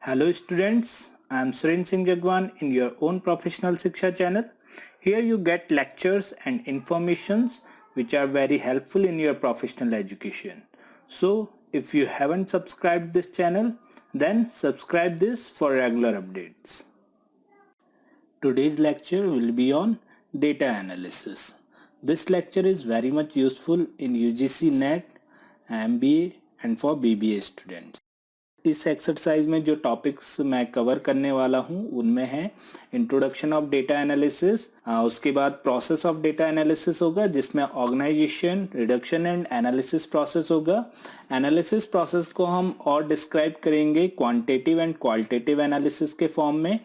Hello students, I am Suren Singh Jagwan in your own professional Shiksha channel. Here you get lectures and informations which are very helpful in your professional education. So if you haven't subscribed this channel, then subscribe this for regular updates. Today's lecture will be on data analysis. This lecture is very much useful in UGC NET, MBA and for BBA students. इस exercise में जो topics मैं cover करने वाला हूं उनमें है introduction of data analysis, उसके बाद प्रोसेस ऑफ डेटा एनालिसिस होगा जिसमें organisation, reduction and analysis process होगा। एनालिसिस प्रोसेस को हम और डिस्क्राइब करेंगे क्वांटिटेटिव एंड क्वालिटेटिव एनालिसिस के फॉर्म में,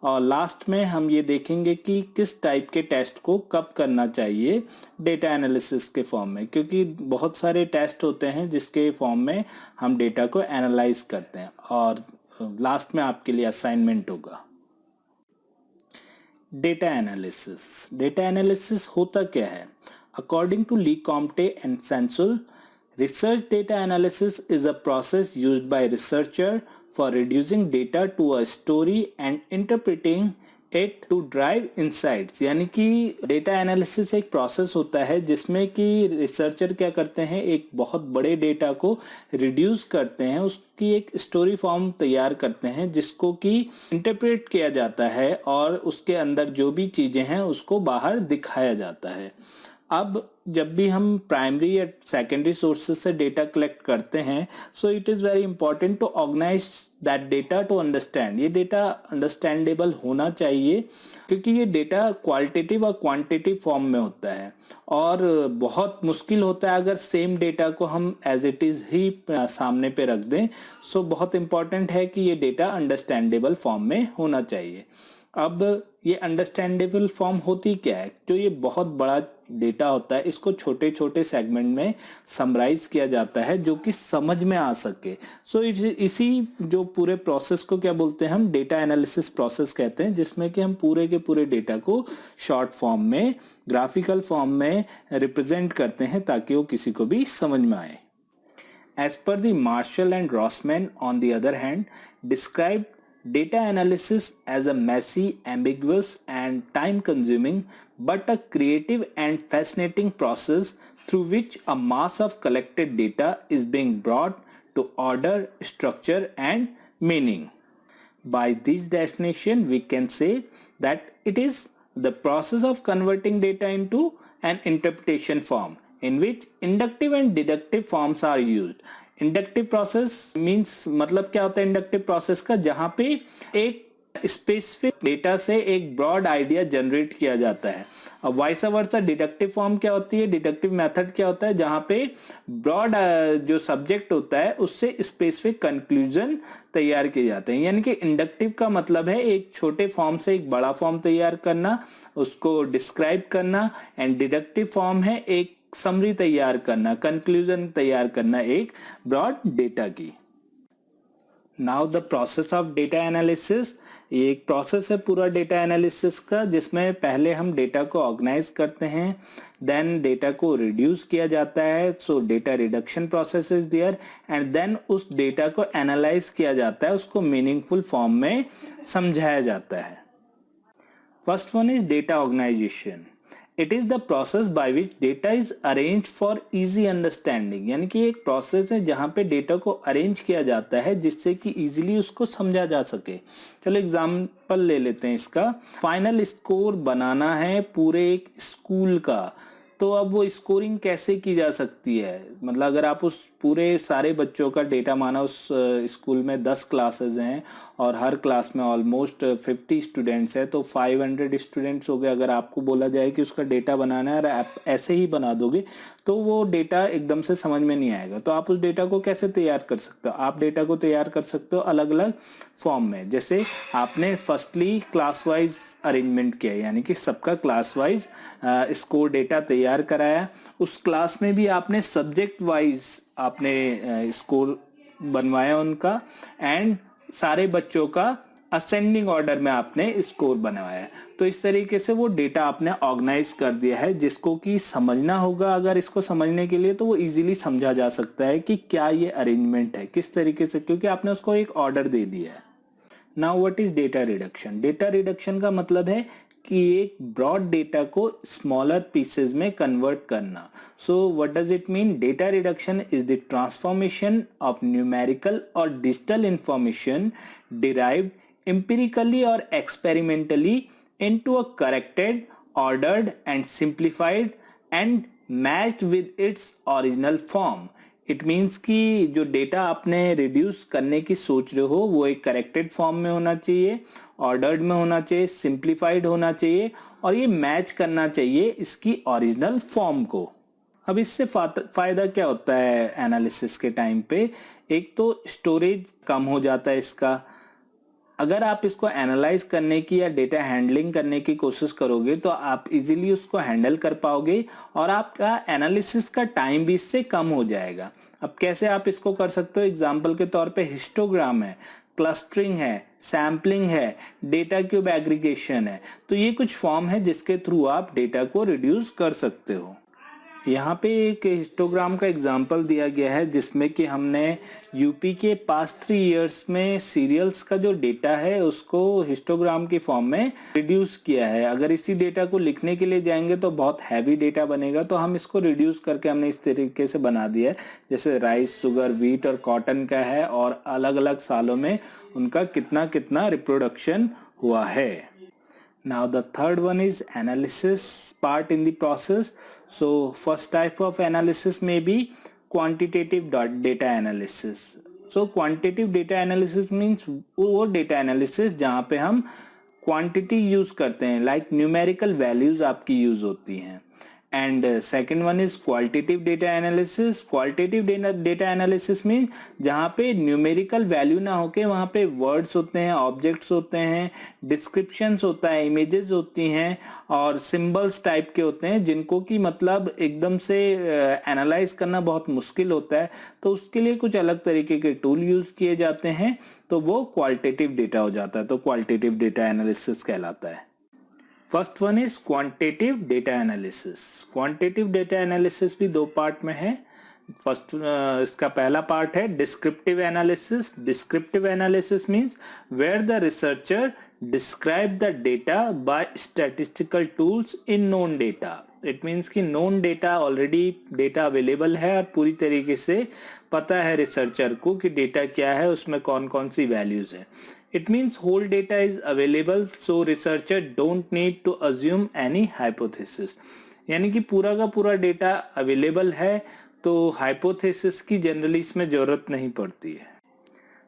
और लास्ट में हम ये देखेंगे कि किस टाइप के टेस्ट को कब करना चाहिए डेटा एनालिसिस के फॉर्म में, क्योंकि बहुत सारे टेस्ट होते हैं जिसके फॉर्म में हम डेटा को एनालाइज करते हैं और लास्ट में आपके लिए असाइनमेंट होगा। डेटा एनालिसिस होता क्या है? According to Lee Comte and Sensul, research data analysis is a process used by researcher for reducing data to a story and interpreting it to drive insights। यानी कि data analysis एक process होता है जिसमें कि रिसर्चर क्या करते हैं, एक बहुत बड़े डेटा को रिड्यूस करते हैं, उसकी एक स्टोरी फॉर्म तैयार करते हैं जिसको कि इंटरप्रेट किया जाता है और उसके अंदर जो भी चीज़ें हैं उसको बाहर दिखाया जाता है। अब जब भी हम प्राइमरी या सेकेंडरी सोर्सेज से डेटा कलेक्ट करते हैं, so it is very important to organise that data to understand. ये डेटा अंडरस्टैंडेबल होना चाहिए क्योंकि ये डेटा क्वालिटेटिव और क्वांटिटेटिव फॉर्म में होता है और बहुत मुश्किल होता है अगर सेम डेटा को हम एज इट इज़ ही सामने पे रख दें। सो बहुत इंपॉर्टेंट है कि ये डेटा अंडरस्टैंडेबल फॉर्म में होना चाहिए। अब ये अंडरस्टैंडेबल फॉर्म होती क्या है? जो ये बहुत बड़ा डेटा होता है इसको छोटे छोटे सेगमेंट में समराइज किया जाता है जो कि समझ में आ सके। सो इसी जो पूरे प्रोसेस को क्या बोलते हैं, हम डेटा एनालिसिस प्रोसेस कहते हैं, जिसमें कि हम पूरे के पूरे डेटा को शॉर्ट फॉर्म में, ग्राफिकल फॉर्म में रिप्रेजेंट करते हैं ताकि वो किसी को भी समझ में आए। As per the Marshall and Rossmann, on the other hand, described data analysis as a messy, ambiguous and time-consuming but a creative and fascinating process through which a mass of collected data is being brought to order, structure and meaning. By this definition, we can say that it is the process of converting data into an interpretation form in which inductive and deductive forms are used. Inductive process means मतलब क्या होता है inductive process का, जहां पे एक specific data से एक ब्रॉड आइडिया जनरेट किया जाता है। अब वाइस वर्सा डिडक्टिव फॉर्म क्या होती है, डिडक्टिव मेथड क्या होता है, जहां पे ब्रॉड जो सब्जेक्ट होता है उससे स्पेसिफिक कंक्लूजन तैयार किए जाते हैं। यानी कि इंडक्टिव का मतलब है एक छोटे फॉर्म से एक बड़ा फॉर्म तैयार करना, उसको डिस्क्राइब करना, एंड डिडक्टिव फॉर्म है एक समरी तैयार करना, कंक्लूजन तैयार करना एक ब्रॉड डेटा की। Now the process of data analysis, ये एक प्रोसेस है पूरा डेटा एनालिसिस का जिसमें पहले हम डेटा को ऑर्गेनाइज करते हैं, देन डेटा को रिड्यूस किया जाता है, so data reduction process is there, and then उस डेटा को एनालाइज किया जाता है, उसको मीनिंगफुल फॉर्म में समझाया जाता है। First one is data organisation. It is the process by which data is arrange for easy understanding. यानी कि एक प्रोसेस है जहां पे डेटा को अरेंज किया जाता है जिससे कि इजीली उसको समझा जा सके। चलो एग्जांपल ले लेते हैं इसका। फाइनल स्कोर बनाना है पूरे एक स्कूल का, तो अब वो स्कोरिंग कैसे की जा सकती है? मतलब अगर आप उस पूरे सारे बच्चों का डेटा माना, उस स्कूल में 10 क्लासेस हैं और हर क्लास में ऑलमोस्ट 50 स्टूडेंट्स हैं, तो 500 स्टूडेंट्स हो गए। अगर आपको बोला जाए कि उसका डेटा बनाना है और आप ऐसे ही बना दोगे तो वो डेटा एकदम से समझ में नहीं आएगा। तो आप उस डेटा को कैसे तैयार कर सकते हो? आप डेटा को तैयार कर सकते हो अलग अलग फॉर्म में। जैसे आपने फर्स्टली क्लास वाइज अरेंजमेंट किया, यानी कि सबका क्लास वाइज स्कोर डेटा तैयार कराया। उस क्लास में भी आपने सब्जेक्ट वाइज आपने स्कोर बनवाया उनका, एंड सारे बच्चों का असेंडिंग ऑर्डर में आपने स्कोर बनवाया। तो इस तरीके से वो डेटा आपने ऑर्गेनाइज कर दिया है जिसको कि समझना होगा। अगर इसको समझने के लिए तो वो इजीली समझा जा सकता है कि क्या ये अरेंजमेंट है, किस तरीके से, क्योंकि आपने उसको एक ऑर्डर दे दिया है। Now what is data reduction? Data reduction का मतलब है कि एक ब्रॉड डेटा को स्मॉलर पीसेस में कन्वर्ट करना. So what does it mean? Data reduction is the transformation of numerical और digital information derived empirically or experimentally into a corrected, ordered and simplified and matched with its original form. It means कि जो data आपने reduce करने की सोच रहे हो वो एक करेक्टेड फॉर्म में होना चाहिए, ऑर्डर्ड में होना चाहिए, सिंप्लीफाइड होना चाहिए और ये मैच करना चाहिए इसकी ओरिजिनल फॉर्म को. अब इससे फायदा क्या होता है एनालिसिस के टाइम पे? एक तो स्टोरेज कम हो जाता है इसका. अगर आप इसको एनालाइज करने की या डेटा हैंडलिंग करने की कोशिश करोगे तो आप इजीली उसको हैंडल कर पाओगे और आपका एनालिसिस का टाइम भी इससे कम हो जाएगा. अब कैसे आप इसको कर सकते हो? एग्जांपल के तौर पे हिस्टोग्राम है, क्लस्टरिंग है, सैम्पलिंग है, डेटा क्यूब एग्रीगेशन है. तो ये कुछ फॉर्म है जिसके थ्रू आप डेटा को रिड्यूस कर सकते हो. यहाँ पे एक हिस्टोग्राम का एग्जाम्पल दिया गया है जिसमें कि हमने यूपी के पास्ट 3 इयर्स में सीरियल्स का जो डेटा है उसको हिस्टोग्राम की फॉर्म में रिड्यूस किया है. अगर इसी डेटा को लिखने के लिए जाएंगे तो बहुत हैवी डेटा बनेगा, तो हम इसको रिड्यूस करके हमने इस तरीके से बना दिया है. जैसे राइस, शुगर, व्हीट और कॉटन का है और अलग अलग सालों में उनका कितना कितना रिप्रोडक्शन हुआ है. Now the third one is analysis part in the process. So first type of analysis may be quantitative data analysis. So quantitative data analysis means वो data analysis जहाँ पे हम quantity use करते हैं, like numerical values आपकी use होती हैं. And second one is qualitative data analysis. Qualitative data analysis means जहाँ पे numerical value ना होके वहाँ पे words होते हैं, objects होते हैं, descriptions होता है, images होती हैं और symbols type के होते हैं जिनको कि मतलब एकदम से analyze करना बहुत मुश्किल होता है. तो उसके लिए कुछ अलग तरीके के tool use किए जाते हैं तो वो qualitative data हो जाता है. तो qualitative data analysis कहलाता है. First one is quantitative data analysis. Quantitative data analysis भी 2 पार्ट में है. फर्स्ट इसका पहला पार्ट है descriptive analysis. Descriptive analysis means where the researcher describe the data by statistical tools in known data. It means कि known data already data available है और पूरी तरीके से पता है रिसर्चर को कि डेटा क्या है, उसमें कौन कौन सी वैल्यूज है. It means whole data is available, so researcher don't need to assume any hypothesis. यानी कि पूरा का पूरा डेटा अवेलेबल है तो हाइपोथेसिस की जनरली इसमें जरूरत नहीं पड़ती है.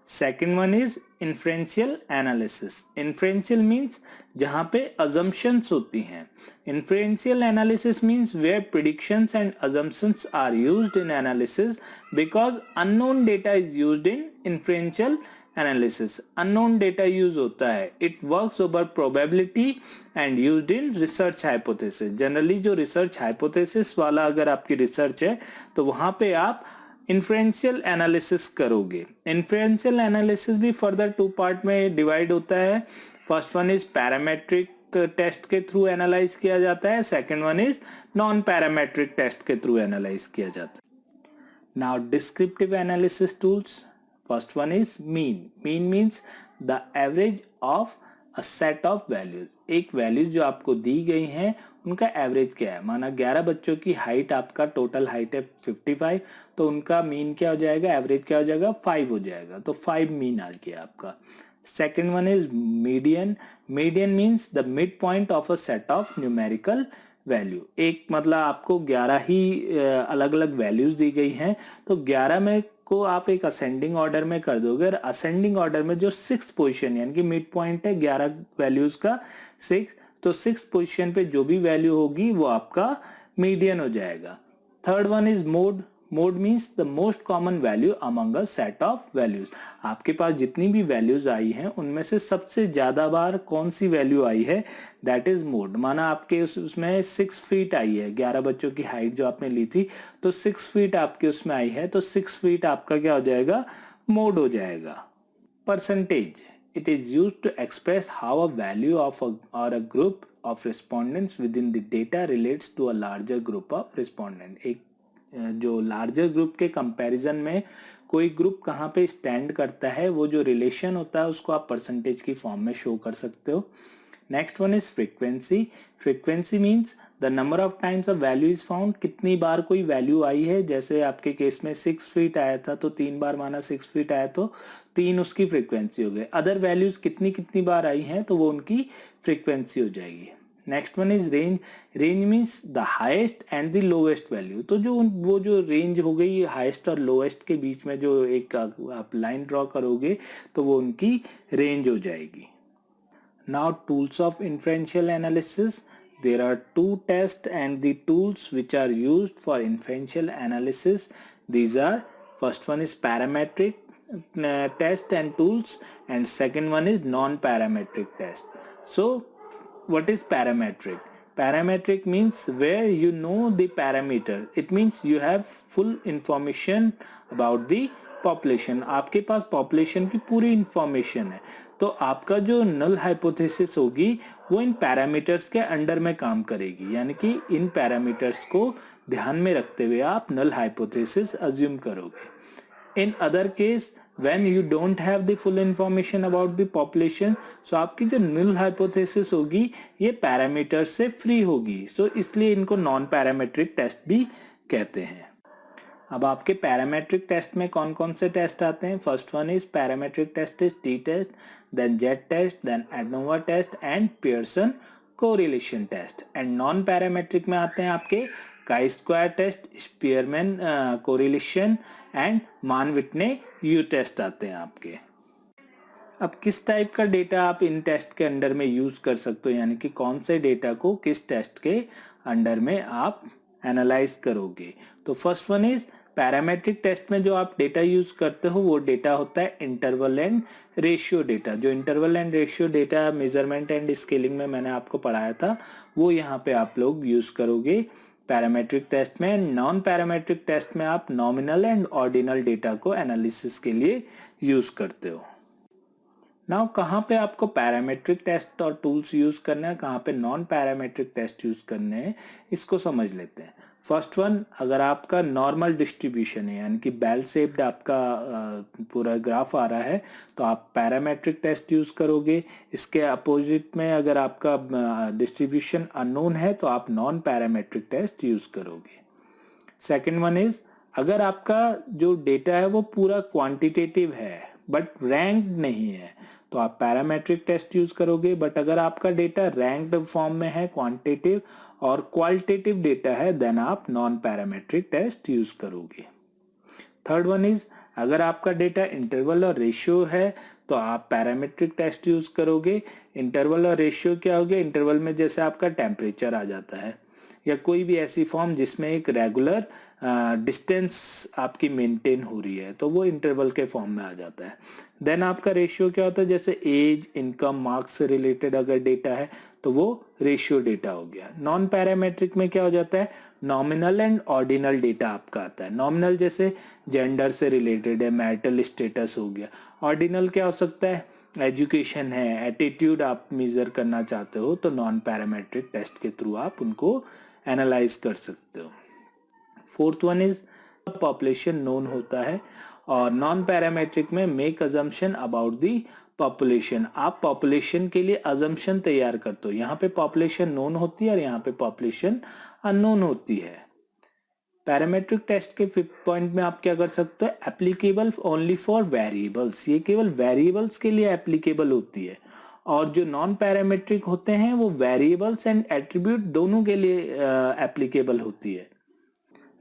Second one is inferential analysis. Inferential means जहां पे अजम्पशंस होती हैं. Inferential analysis means where predictions and assumptions are used in analysis because unknown data is used in inferential analysis. Unknown data use होता है. It works over probability and used in research hypothesis. Generally जो research hypothesis वाला अगर आपकी research है तो वहां पे आप इन्फ्रेंशियल एनालिसिस करोगे. इन्फ्रेंशियल एनालिसिस भी फर्दर 2 पार्ट में डिवाइड होता है. First one is parametric test के थ्रू एनालाइज किया जाता है. Second one is non parametric test के थ्रू एनालाइज किया जाता है. Now descriptive analysis tools. First one is mean. Mean means the average of a set of values. एक values जो आपको दी गई हैं उनका एवरेज क्या है. माना 11 बच्चों की हाइट, आपका टोटल हाइट है 55, तो उनका मीन क्या हो जाएगा, एवरेज क्या हो जाएगा, 5 हो जाएगा. तो 5 मीन आ गया आपका. Second one is median. Median means the mid point of a set of numerical value. एक मतलब आपको 11 ही अलग अलग वैल्यूज दी गई हैं तो 11 में को आप एक असेंडिंग ऑर्डर में कर दोगे. असेंडिंग ऑर्डर में जो 6th पोजीशन यानी कि मिड पॉइंट है 11 वैल्यूज का 6, तो 6th पोजीशन पे जो भी वैल्यू होगी वो आपका मीडियन हो जाएगा. Third one is mode. Mode means the most common value among a set of values. आपके पास जितनी भी वैल्यूज आई हैं उनमें से सबसे ज्यादा बार कौन सी वैल्यू आई है, दैट इज मोड. माना आपके उसमें 6 फीट आई है, 11 बच्चों की हाइट जो आपने ली थी तो 6 फीट आपके उसमें आई है, तो 6 फीट आपका क्या हो जाएगा, मोड हो जाएगा. Percentage. It is used to express how a value of or a group of respondents within the data relates to a larger group of respondent. एक जो लार्जर ग्रुप के कंपैरिजन में कोई ग्रुप कहाँ पे stand करता है, वो जो रिलेशन होता है उसको आप परसेंटेज की फॉर्म में शो कर सकते हो। Next one is frequency. Frequency means the number of times a value is found, कितनी बार कोई वैल्यू आई है। जैसे आपके केस में 6 फीट आया था तो 3 बार माना 6 फीट आया तो 3 उसकी फ्रीक्वेंसी हो गई। अदर वैल्यूज कितनी कितनी बार आई हैं तो वो उनकी फ्रीक्वेंसी हो जाएगी। Next one is range. Range means the highest and the lowest value. तो जो वो जो रेंज हो गई हाईएस्ट और लोएस्ट के बीच में जो एक आप लाइन ड्रॉ करोगे तो वो उनकी रेंज हो जाएगी। Now tools of inferential analysis. There are two tests and the tools which are used for inferential analysis. These are, first one is parametric test and tools, and second one is non-parametric test. So what is parametric? Parametric means where you know the parameter. It means you have full information about the population. आपके पास population की पूरी information है तो आपका जो null hypothesis होगी वो इन parameters के अंडर में काम करेगी, यानी कि इन पैरामीटर्स को ध्यान में रखते हुए आप नल हाइपोथेसिस अज्यूम करोगे। In other case when you don't have the full information about the population, so आपकी जो null hypothesis होगी ये पैरामीटर्स से फ्री होगी, so इसलिए इनको नॉन पैरामेट्रिक टेस्ट भी कहते हैं। अब आपके पैरामेट्रिक टेस्ट में कौन कौन से टेस्ट आते हैं? First one is parametric test is t test, then z test, then ANOVA test and Pearson correlation test. And non parametric में आते हैं आपके chi square test, Spearman correlation and Mann Whitney you test आते हैं आपके। अब किस type का डेटा आप इन टेस्ट के अंडर में यूज कर सकते हो, यानी कि कौन से डेटा को किस टेस्ट के अंडर में आप एनालाइज करोगे। तो first one is parametric test में जो आप डेटा यूज करते हो वो डेटा होता है इंटरवल एंड रेशियो डेटा। जो interval and ratio data measurement and scaling में मैंने आपको पढ़ाया था वो यहाँ पे आप लोग यूज करोगे पैरामेट्रिक टेस्ट में। नॉन पैरामेट्रिक टेस्ट में आप नॉमिनल एंड ऑर्डिनल डेटा को एनालिसिस के लिए यूज करते हो। नाउ कहाँ पे आपको पैरामेट्रिक टेस्ट और टूल्स यूज करना है, कहाँ पे नॉन पैरामेट्रिक टेस्ट यूज करने हैं, इसको समझ लेते हैं। फर्स्ट वन, अगर आपका नॉर्मल डिस्ट्रीब्यूशन है यानी कि बेल शेप्ड आपका पूरा ग्राफ आ रहा है तो आप पैरामेट्रिक टेस्ट यूज करोगे। इसके अपोजिट में अगर आपका डिस्ट्रीब्यूशन अननोन है तो आप नॉन पैरामेट्रिक टेस्ट यूज करोगे। सेकेंड वन इज, अगर आपका जो डेटा है वो पूरा क्वांटिटेटिव है बट रैंक्ड नहीं है तो आप पैरामेट्रिक टेस्ट यूज करोगे। बट अगर आपका डेटा रैंक्ड फॉर्म में है, क्वांटिटेटिव और क्वालिटेटिव डेटा है, देन आप नॉन पैरामेट्रिक टेस्ट यूज करोगे। थर्ड वन इज, अगर आपका डेटा इंटरवल और रेशियो है तो आप पैरामेट्रिक टेस्ट यूज करोगे। इंटरवल और रेशियो क्या हो गया? इंटरवल में जैसे आपका टेम्परेचर आ जाता है या कोई भी ऐसी फॉर्म जिसमें एक रेगुलर डिस्टेंस आपकी मेंटेन हो रही है तो वो इंटरवल के फॉर्म में आ जाता है। देन आपका रेशियो क्या होता है? जैसे एज, इनकम, मार्क्स से रिलेटेड अगर डेटा है तो वो रेशियो डेटा हो गया। नॉन पैरामेट्रिक में क्या हो जाता है? नॉमिनल एंड ऑर्डिनल डेटा आपका आता है। नॉमिनल जैसे जेंडर से रिलेटेड है, मैरिटल स्टेटस हो गया। ऑर्डिनल क्या हो सकता है? एजुकेशन है, एटीट्यूड आप मेजर करना चाहते हो तो नॉन पैरामेट्रिक टेस्ट के थ्रू आप उनको एनालाइज कर सकते हो। Fourth one is, population known होता है और नॉन पैरामेट्रिक में make assumption about the population. आप पॉपुलेशन के लिए अजम्पशन तैयार करते हो। यहाँ पे पॉपुलेशन नोन होती है और यहाँ पे पॉपुलेशन अननोन होती है। पैरामेट्रिक टेस्ट के फिफ्थ पॉइंट में आप क्या कर सकते हो? Applicable only for variables. ये केवल वेरिएबल्स के लिए एप्लीकेबल होती है और जो नॉन पैरामेट्रिक होते हैं वो वेरिएबल्स एंड एट्रीब्यूट दोनों के लिए एप्लीकेबल होती है।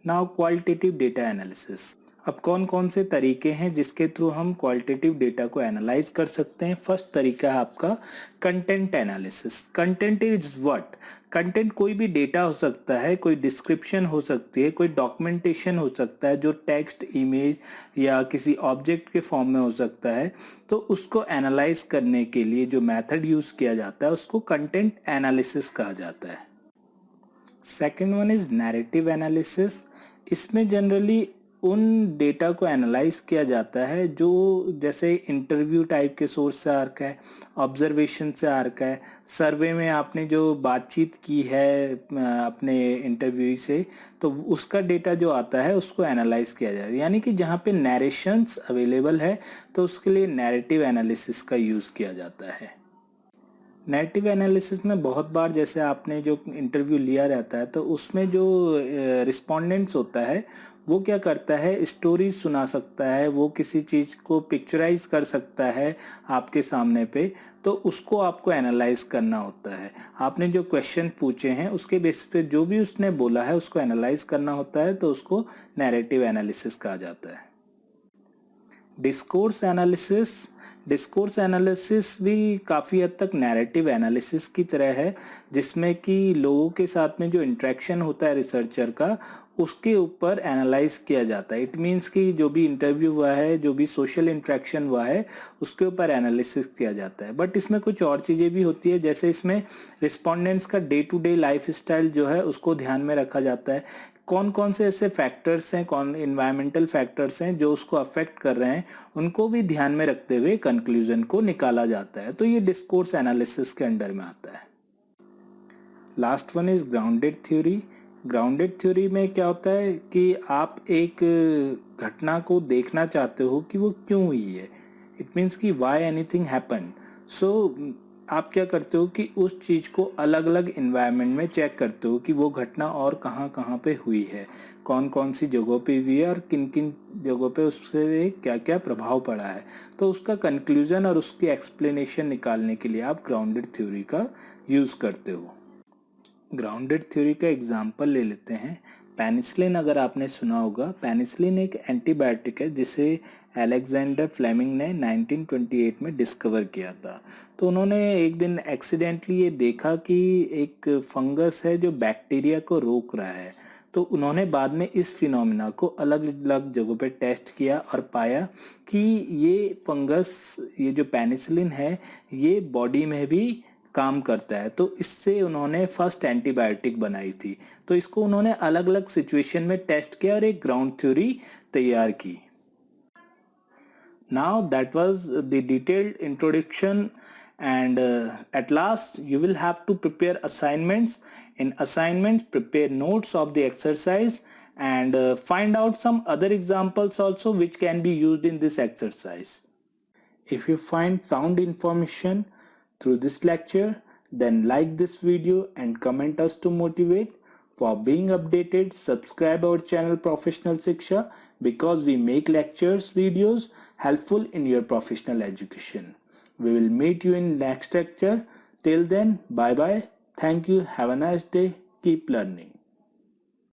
Now qualitative data analysis. अब कौन कौन से तरीके हैं जिसके थ्रू हम क्वालिटेटिव डेटा को एनालाइज कर सकते हैं? फर्स्ट तरीका है आपका content analysis. Content is what? Content कोई भी डेटा हो सकता है, कोई डिस्क्रिप्शन हो सकती है, कोई डॉक्यूमेंटेशन हो सकता है जो टेक्स्ट, इमेज या किसी ऑब्जेक्ट के फॉर्म में हो सकता है। तो उसको एनालाइज करने के लिए जो मेथड यूज किया जाता है उसको कंटेंट एनालिसिस कहा जाता है। Second one is narrative analysis. इसमें जनरली उन डेटा को एनालाइज किया जाता है जो जैसे इंटरव्यू टाइप के सोर्स से आ रखा है, ऑब्जर्वेशन से आ रखा है, सर्वे में आपने जो बातचीत की है अपने इंटरव्यू से, तो उसका डेटा जो आता है उसको एनालाइज किया जाता है। यानी कि जहाँ पे नैरेशंस अवेलेबल है तो उसके लिए नैरेटिव एनालिसिस का यूज़ किया जाता है। नैरेटिव एनालिसिस में बहुत बार जैसे आपने जो इंटरव्यू लिया रहता है तो उसमें जो रिस्पोंडेंट्स होता है वो क्या करता है, स्टोरीज सुना सकता है, वो किसी चीज़ को पिक्चराइज कर सकता है आपके सामने पे, तो उसको आपको एनालाइज करना होता है। आपने जो क्वेश्चन पूछे हैं उसके बेसिस पे जो भी उसने बोला है उसको एनालाइज करना होता है, तो उसको नैरेटिव एनालिसिस कहा जाता है। डिस्कोर्स एनालिसिस भी काफ़ी हद तक नैरेटिव एनालिसिस की तरह है, जिसमें कि लोगों के साथ में जो इंटरेक्शन होता है रिसर्चर का उसके ऊपर एनालाइज किया जाता है। इट मीन्स कि जो भी इंटरव्यू हुआ है, जो भी सोशल इंटरेक्शन हुआ है उसके ऊपर एनालिसिस किया जाता है। बट इसमें कुछ और चीज़ें भी होती है, जैसे इसमें रिस्पोंडेंट्स का day to day lifestyle जो है उसको ध्यान में रखा जाता है। कौन कौन से ऐसे फैक्टर्स हैं, कौन इन्वायरमेंटल फैक्टर्स हैं जो उसको अफेक्ट कर रहे हैं, उनको भी ध्यान में रखते हुए कंक्लूजन को निकाला जाता है। तो ये डिस्कोर्स एनालिसिस के अंडर में आता है। Last one is grounded theory. Grounded theory में क्या होता है कि आप एक घटना को देखना चाहते हो कि वो क्यों हुई है। इट मीन्स कि वाई एनीथिंग हैपन। सो आप क्या करते हो कि उस चीज़ को अलग अलग इन्वायरमेंट में चेक करते हो कि वो घटना और कहाँ कहाँ पे हुई है, कौन कौन सी जगहों पे हुई है और किन किन जगहों पे उससे क्या क्या प्रभाव पड़ा है। तो उसका कंक्लूजन और उसकी एक्सप्लेनेशन निकालने के लिए आप ग्राउंडेड थ्योरी का यूज़ करते हो। ग्राउंडेड थ्योरी का एग्जाम्पल ले लेते हैं। पेनिसिलिन अगर आपने सुना होगा, पेनिसिलिन एक एंटीबायोटिक है जिसे अलेक्जेंडर फ्लेमिंग ने 1928 में डिस्कवर किया था। तो उन्होंने एक दिन एक्सीडेंटली ये देखा कि एक फंगस है जो बैक्टीरिया को रोक रहा है। तो उन्होंने बाद में इस फिनोमिना को अलग अलग जगहों पे टेस्ट किया और पाया कि ये फंगस, ये जो पेनिसिलिन है, ये बॉडी में भी काम करता है। तो इससे उन्होंने फर्स्ट एंटीबायोटिक बनाई थी। तो इसको उन्होंने अलग अलग सिचुएशन में टेस्ट किया और एक ग्राउंड थ्योरी तैयार की। Now that was the detailed introduction, and at last you will have to prepare assignments. In assignments, prepare notes of the exercise and find out some other examples also which can be used in this exercise. If you find sound information through this lecture, then like this video and comment us to motivate. For being updated, subscribe our channel Professional Shiksha, because we make lectures videos helpful in your professional education. We will meet you in next lecture. Till then, bye bye. Thank you. Have a nice day. Keep learning.